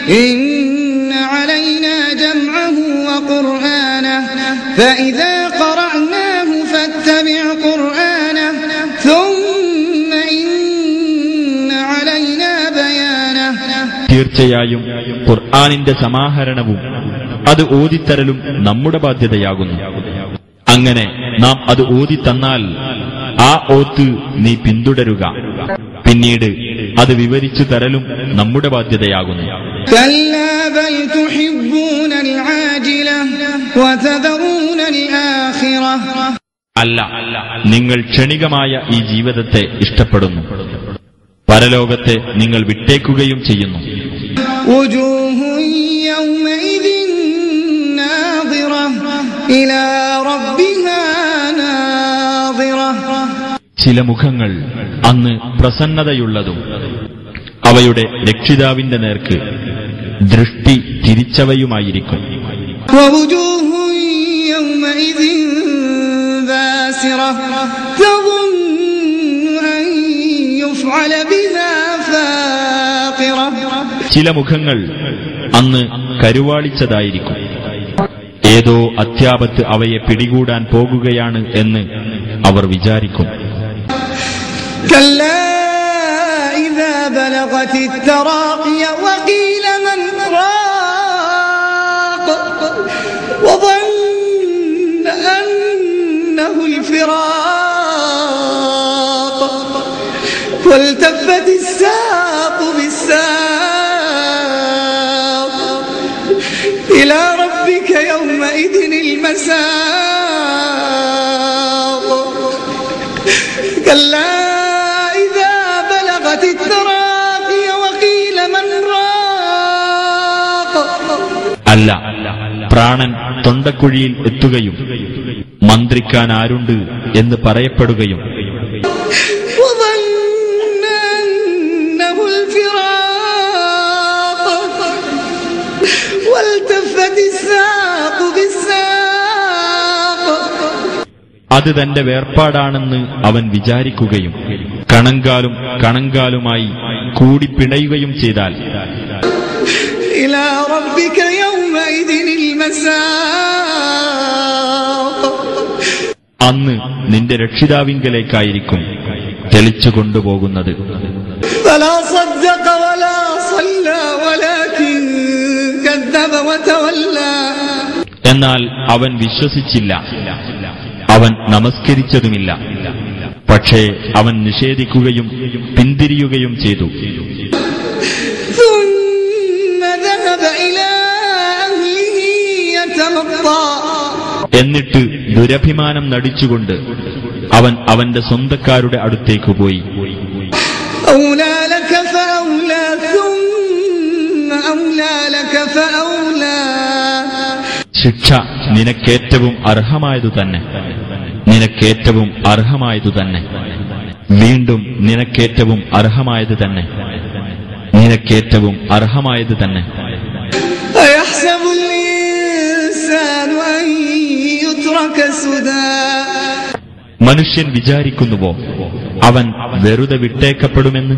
إن علينا جمعه وقرآنه فإذا قرأناه فاتبع قرآنه ثم إن علينا بيانه. തീർച്ചയായും ഖുർആനിന്റെ സമാഹരണവും അത് ഓതിത്തരലും നമ്മുടെ ബാധ്യതയാകുന്നു. അങ്ങനെ നാം അത് ഓതിത്തന്നാൽ ആ ഓത്ത് നീ പിന്തുടരുക. പിന്നീട് അത് വിവരിച്ചു തരലും നമ്മുടെ ബാധ്യതയാകുന്നു. അല്ല, നിങ്ങൾ ക്ഷണികമായ ഈ ജീവിതത്തെ ഇഷ്ടപ്പെടുന്നു, പരലോകത്തെ നിങ്ങൾ വിട്ടേക്കുകയും ചെയ്യുന്നു. ചില മുഖങ്ങൾ അന്ന് പ്രസന്നതയുള്ളതും അവയുടെ രക്ഷിതാവിന്റെ നേർക്ക് ദൃഷ്ടി തിരിച്ചവയുമായിരിക്കും. ചില മുഖങ്ങൾ അന്ന് കരുവാളിച്ചതായിരിക്കും. ഏതോ അത്യാപത്ത് അവയെ പിടികൂടാൻ പോകുകയാണ് എന്ന് അവർ വിചാരിക്കും. إلى ربك يومئذ المساق كلا إذا بلغت التراقي وقيل من راق. അല്ല, പ്രാണൻ തൊണ്ടക്കുഴിയിൽ എത്തുകയും മന്ത്രിക്കാൻ ആരുണ്ട് എന്ന് പറയപ്പെടുകയും അത് തന്റെ വേർപാടാണെന്ന് അവൻ വിചാരിക്കുകയും കണങ്കാലും കണങ്കാലുമായി കൂടി പിണയുകയും ചെയ്താൽ അന്ന് നിന്റെ രക്ഷിതാവിങ്കലേക്കായിരിക്കും തെളിച്ചു കൊണ്ടുപോകുന്നത്. എന്നാൽ അവൻ വിശ്വസിച്ചില്ല, അവൻ നമസ്കരിച്ചതുമില്ല, പക്ഷേ അവൻ നിഷേധിക്കുകയും പിന്തിരിയുകയും ചെയ്തു. എന്നിട്ട് ദുരഭിമാനം നടിച്ചുകൊണ്ട് അവൻ അവന്റെ സ്വന്തക്കാരുടെ അടുത്തേക്ക് പോയി. ശിക്ഷ നിനക്കേറ്റവും അർഹമായതു തന്നെ, നിനക്കേറ്റവും അർഹമായതു തന്നെ, വീണ്ടും നിനക്കേറ്റവും അർഹമായത് തന്നെ, നിനക്കേറ്റവും അർഹമായത് തന്നെ. മനുഷ്യൻ വിചാരിക്കുന്നുവോ അവൻ വെറുതെ വിട്ടേക്കപ്പെടുമെന്ന്?